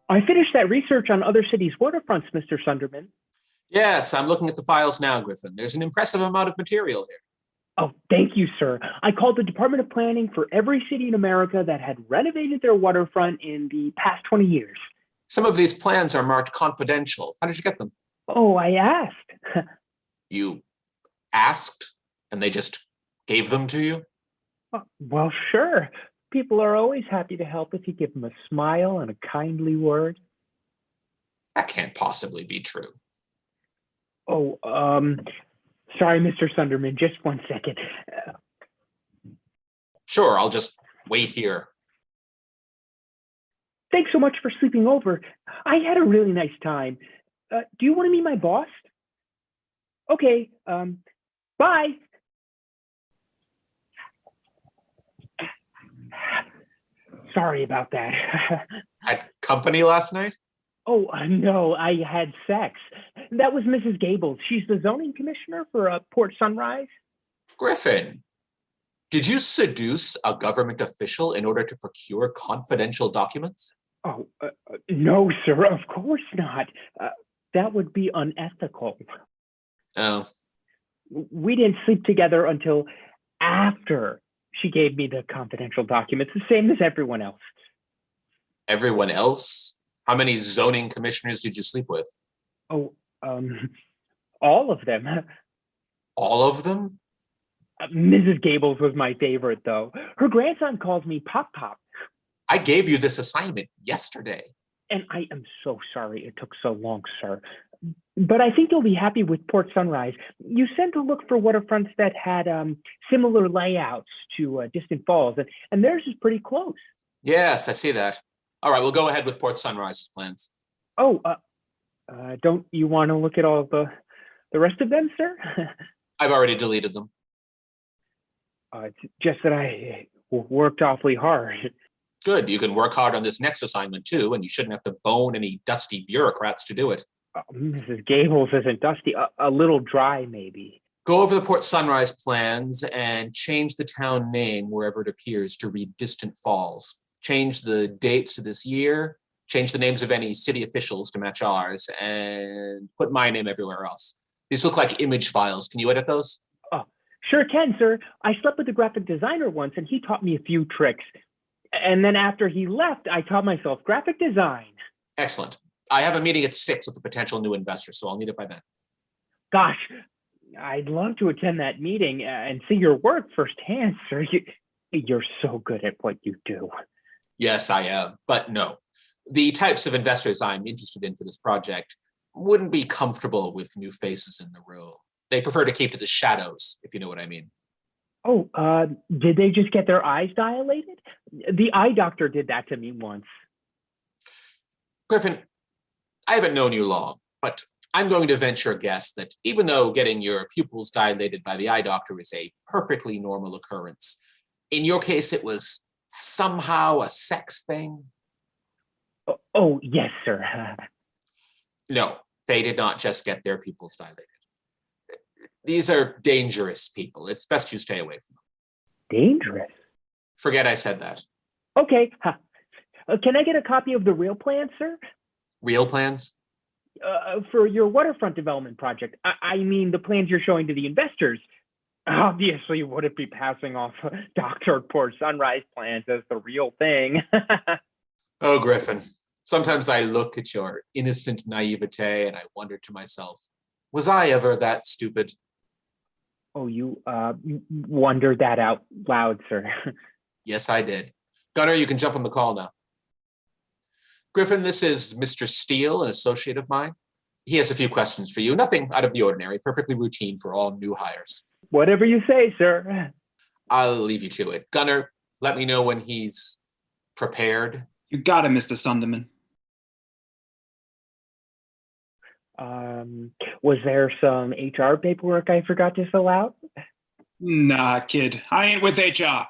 I finished that research on other cities' waterfronts, Mr. Sunderman. Yes, I'm looking at the files now, Griffin. There's an impressive amount of material here. Oh, thank you, sir. I called the Department of Planning for every city in America that had renovated their waterfront in the past 20 years. Some of these plans are marked confidential. How did you get them? Oh, I asked. You asked, and they just gave them to you? Well, sure. People are always happy to help if you give them a smile and a kindly word. That can't possibly be true. Oh, sorry, Mr. Sunderman, just 1 second. Sure, I'll just wait here. Thanks so much for sleeping over. I had a really nice time. Do you want to meet my boss? Okay, bye. Sorry about that. Had company last night? Oh, no, I had sex. That was Mrs. Gables. She's the zoning commissioner for Port Sunrise. Griffin, did you seduce a government official in order to procure confidential documents? Oh, no, sir, of course not. That would be unethical. Oh. We didn't sleep together until after she gave me the confidential documents, the same as everyone else. Everyone else? How many zoning commissioners did you sleep with? Oh, all of them. All of them? Mrs. Gables was my favorite, though. Her grandson calls me Pop Pop. I gave you this assignment yesterday. And I am so sorry it took so long, sir. But I think you'll be happy with Port Sunrise. You sent to look for waterfronts that had similar layouts to Distant Falls, and theirs is pretty close. Yes, I see that. All right, we'll go ahead with Port Sunrise's plans. Oh, don't you want to look at all the rest of them, sir? I've already deleted them. It's just that I worked awfully hard. Good, you can work hard on this next assignment too, and you shouldn't have to bone any dusty bureaucrats to do it. Mrs. Gables isn't dusty, a little dry maybe. Go over the Port Sunrise plans and change the town name wherever it appears to read Distant Falls. Change the dates to this year, change the names of any city officials to match ours, and put my name everywhere else. These look like image files. Can you edit those? Oh, sure can, sir. I slept with a graphic designer once, and he taught me a few tricks. And then after he left, I taught myself graphic design. Excellent. I have a meeting at 6 with a potential new investor, so I'll need it by then. Gosh, I'd love to attend that meeting and see your work firsthand, sir. You're so good at what you do. Yes, I am, but no. The types of investors I'm interested in for this project wouldn't be comfortable with new faces in the room. They prefer to keep to the shadows, if you know what I mean. Oh, did they just get their eyes dilated? The eye doctor did that to me once. Griffin, I haven't known you long, but I'm going to venture a guess that even though getting your pupils dilated by the eye doctor is a perfectly normal occurrence, in your case it was somehow a sex thing? Oh, yes, sir. No, they did not just get their pupils dilated. These are dangerous people. It's best you stay away from them. Dangerous? Forget I said that. Okay. Can I get a copy of the real plan, sir? Real plans? For your waterfront development project. I mean, the plans you're showing to the investors. Obviously, you wouldn't be passing off Dr. Port Sunrise plans as the real thing. Oh, Griffin, sometimes I look at your innocent naivete and I wonder to myself, was I ever that stupid? Oh, you wondered that out loud, sir. Yes, I did. Gunner, you can jump on the call now. Griffin, this is Mr. Steele, an associate of mine. He has a few questions for you. Nothing out of the ordinary, perfectly routine for all new hires. Whatever you say, sir. I'll leave you to it. Gunner, let me know when he's prepared. You got it, Mr. Sunderman. Was there some HR paperwork I forgot to fill out? Nah, kid. I ain't with HR.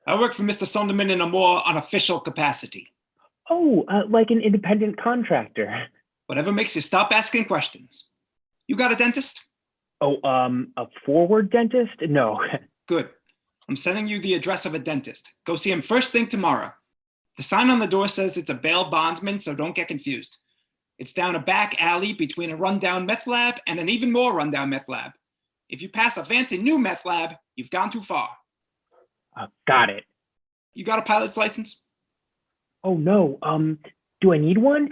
I work for Mr. Sunderman in a more unofficial capacity. Oh, like an independent contractor. Whatever makes you stop asking questions. You got a dentist? Oh, a forward dentist? No. Good. I'm sending you the address of a dentist. Go see him first thing tomorrow. The sign on the door says it's a bail bondsman, so don't get confused. It's down a back alley between a rundown meth lab and an even more rundown meth lab. If you pass a fancy new meth lab, you've gone too far. Got it. You got a pilot's license? Oh, no. Do I need one?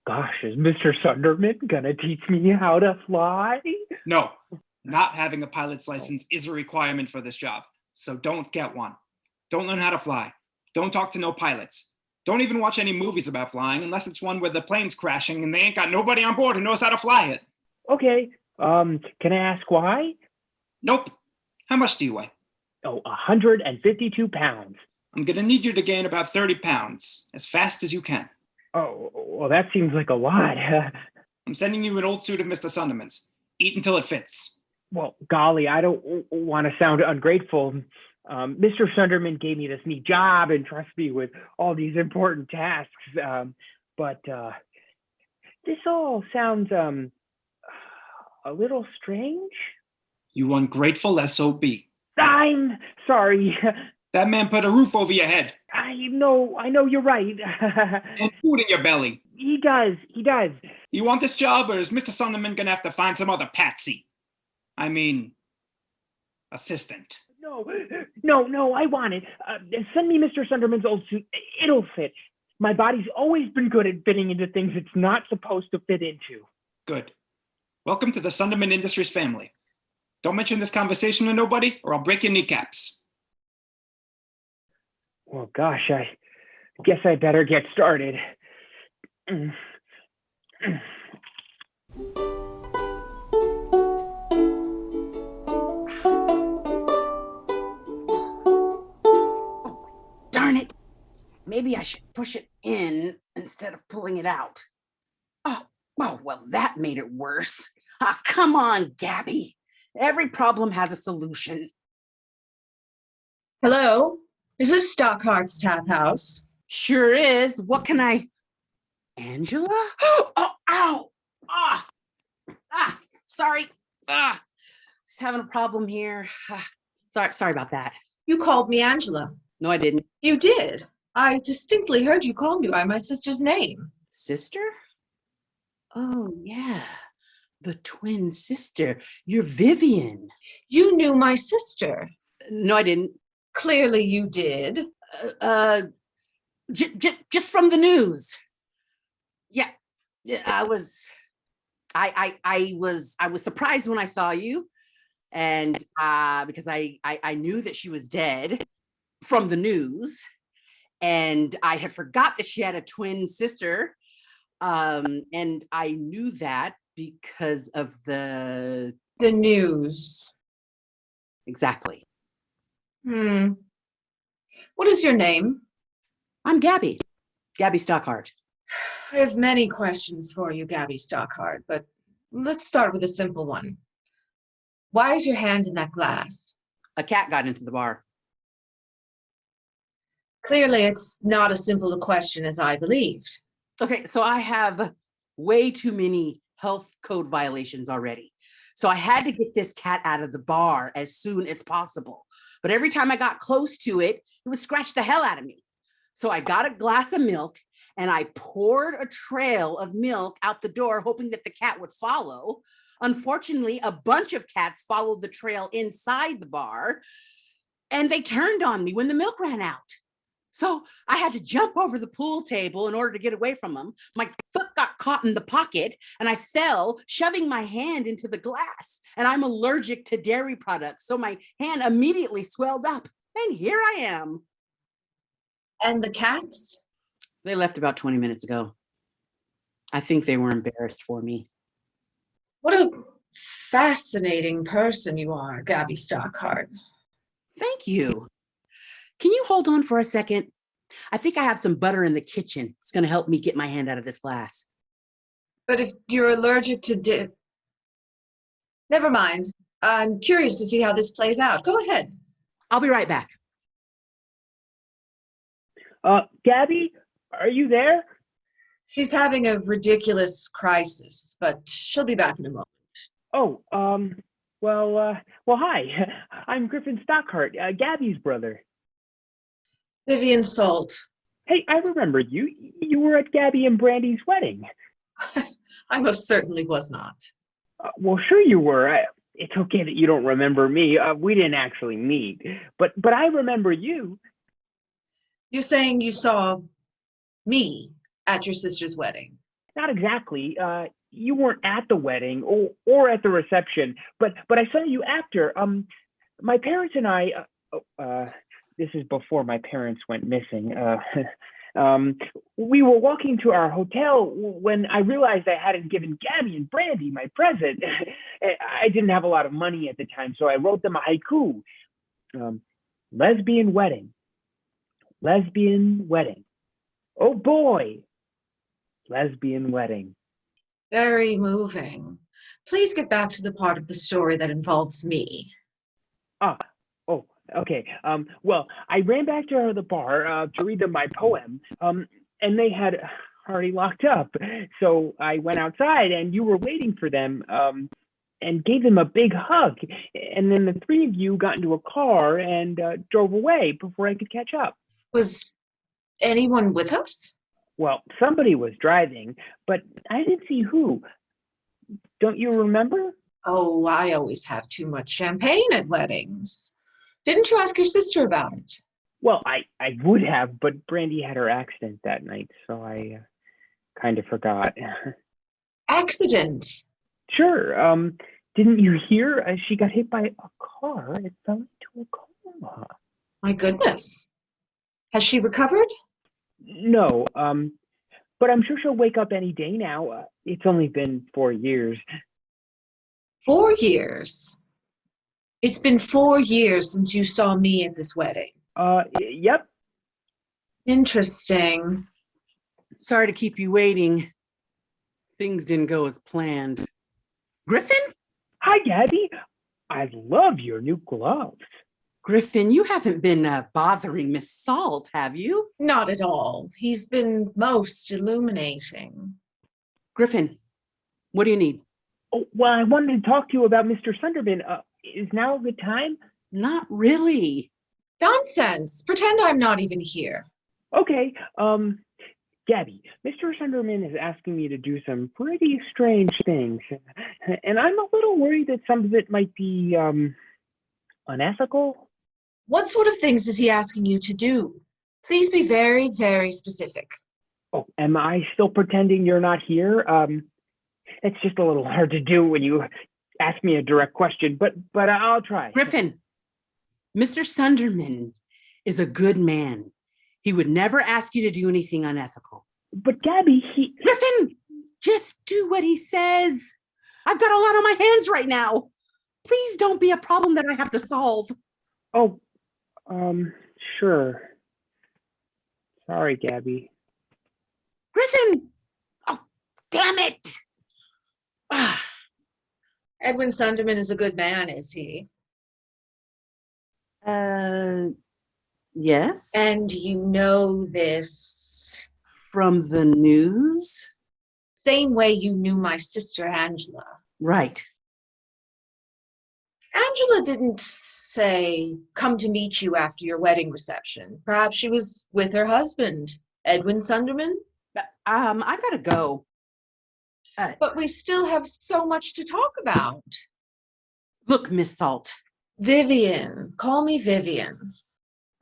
Gosh, is Mr. Sunderman gonna teach me how to fly? No, not having a pilot's license is a requirement for this job, so don't get one. Don't learn how to fly. Don't talk to no pilots. Don't even watch any movies about flying unless it's one where the plane's crashing and they ain't got nobody on board who knows how to fly it. Okay. Can I ask why? Nope. How much do you weigh? Oh, 152 pounds. I'm gonna need you to gain about 30 pounds, as fast as you can. Oh, well, that seems like a lot. I'm sending you an old suit of Mr. Sunderman's. Eat until it fits. Well, golly, I don't want to sound ungrateful. Mr. Sunderman gave me this neat job and trusted me with all these important tasks. But this all sounds a little strange. You ungrateful SOB. I'm sorry. That man put a roof over your head. I know you're right. And food in your belly. He does. You want this job, or is Mr. Sunderman gonna have to find some other patsy? I mean, assistant. No, I want it. Send me Mr. Sunderman's old suit. It'll fit. My body's always been good at fitting into things it's not supposed to fit into. Good. Welcome to the Sunderman Industries family. Don't mention this conversation to nobody, or I'll break your kneecaps. Well, gosh, I guess I better get started. Darn it. Maybe I should push it in instead of pulling it out. Oh, well, that made it worse. Come on, Gabby. Every problem has a solution. Hello? Is this Stockhart's Tap House? Sure is. What can I... Angela? Oh, ow! Sorry. Just having a problem here. Sorry about that. You called me Angela. No, I didn't. You did. I distinctly heard you call me by my sister's name. Sister? Oh, yeah. The twin sister. You're Vivian. You knew my sister. No, I didn't. Clearly you did. Just from the news. Yeah, I was surprised when I saw you, and because I knew that she was dead from the news, and I had forgot that she had a twin sister, and I knew that because of the news. Exactly. What is your name? I'm Gabby Stockhart. I have many questions for you, Gabby Stockhart, but let's start with a simple one. Why is your hand in that glass? A cat got into the bar. Clearly, it's not as simple a question as I believed. Okay, so I have way too many health code violations already. So I had to get this cat out of the bar as soon as possible. But every time I got close to it, it would scratch the hell out of me. So I got a glass of milk and I poured a trail of milk out the door, hoping that the cat would follow. Unfortunately, a bunch of cats followed the trail inside the bar, and they turned on me when the milk ran out. So I had to jump over the pool table in order to get away from them. My foot got caught in the pocket and I fell, shoving my hand into the glass. And I'm allergic to dairy products, so my hand immediately swelled up. And here I am. And the cats? They left about 20 minutes ago. I think they were embarrassed for me. What a fascinating person you are, Gabby Stockhart. Thank you. Can you hold on for a second? I think I have some butter in the kitchen. It's going to help me get my hand out of this glass. But if you're allergic to never mind. I'm curious to see how this plays out. Go ahead. I'll be right back. Gabby, are you there? She's having a ridiculous crisis, but she'll be back in a moment. Oh, well, hi. I'm Griffin Stockhart, Gabby's brother. Vivian Salt. Hey, I remember you. You were at Gabby and Brandy's wedding. I most certainly was not. Well, sure you were. It's okay that you don't remember me. We didn't actually meet, but I remember you. You're saying you saw me at your sister's wedding? Not exactly. You weren't at the wedding or at the reception, but I saw you after. My parents and I. This is before my parents went missing. We were walking to our hotel when I realized I hadn't given Gabby and Brandy my present. I didn't have a lot of money at the time, so I wrote them a haiku. Lesbian wedding. Lesbian wedding. Oh boy. Lesbian wedding. Very moving. Please get back to the part of the story that involves me. Oh, okay. Well, I ran back to the bar to read them my poem, and they had already locked up. So I went outside, and you were waiting for them, and gave them a big hug. And then the three of you got into a car and drove away before I could catch up. Was anyone with us? Well, somebody was driving, but I didn't see who. Don't you remember? Oh, I always have too much champagne at weddings. Didn't you ask your sister about it? Well, I would have, but Brandy had her accident that night, so I kind of forgot. Accident? Sure. Didn't you hear? She got hit by a car. It fell into a coma. My goodness. Has she recovered? No, but I'm sure she'll wake up any day now. It's only been 4 years. 4 years? It's been 4 years since you saw me at this wedding. Yep. Interesting. Sorry to keep you waiting. Things didn't go as planned. Griffin? Hi, Gabby. I love your new gloves. Griffin, you haven't been bothering Miss Salt, have you? Not at all. He's been most illuminating. Griffin, what do you need? Oh, well, I wanted to talk to you about Mr. Sunderman. Is now a good time? Not really. Nonsense. Pretend I'm not even here. Okay. Gabby, Mr. Sunderman is asking me to do some pretty strange things, and I'm a little worried that some of it might be unethical. What sort of things is he asking you to do? Please be very, very specific. Oh, am I still pretending you're not here? It's just a little hard to do when you ask me a direct question, but I'll try. Griffin, Mr. Sunderman is a good man. He would never ask you to do anything unethical. But Gabby, Griffin, just do what he says. I've got a lot on my hands right now. Please don't be a problem that I have to solve. Oh, sure. Sorry, Gabby. Griffin! Oh, damn it! Edwin Sunderman is a good man, is he? Yes. And you know this? From the news? Same way you knew my sister Angela. Right. Angela didn't say, come to meet you after your wedding reception. Perhaps she was with her husband, Edwin Sunderman? I've got to go. But we still have so much to talk about. Look, Miss Salt. Vivian. Call me Vivian.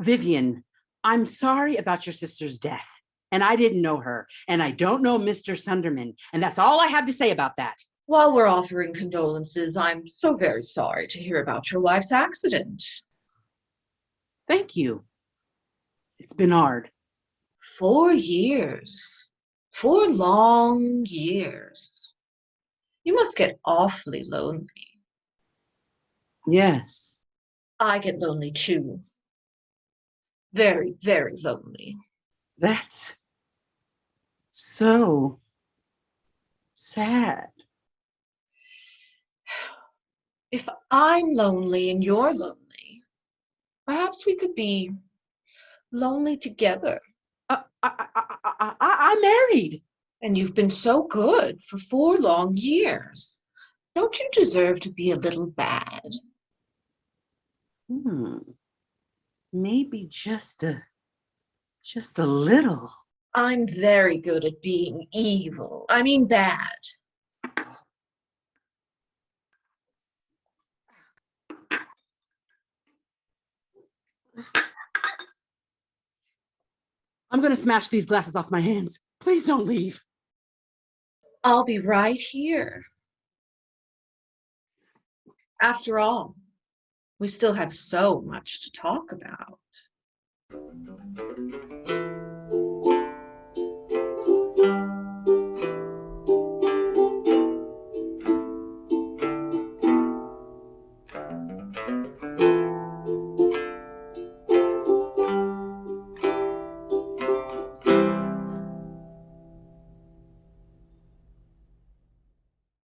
Vivian, I'm sorry about your sister's death. And I didn't know her. And I don't know Mr. Sunderman. And that's all I have to say about that. While we're offering condolences, I'm so very sorry to hear about your wife's accident. Thank you. It's been hard. 4 years. 4 long years. You must get awfully lonely. Yes. I get lonely too. Very, very lonely. That's so sad. If I'm lonely and you're lonely, perhaps we could be lonely together. I'm married. And you've been so good for 4 long years. Don't you deserve to be a little bad? Maybe just a Just a little. I'm very good at being evil. I mean bad. I'm gonna smash these glasses off my hands. Please don't leave. I'll be right here. After all, we still have so much to talk about.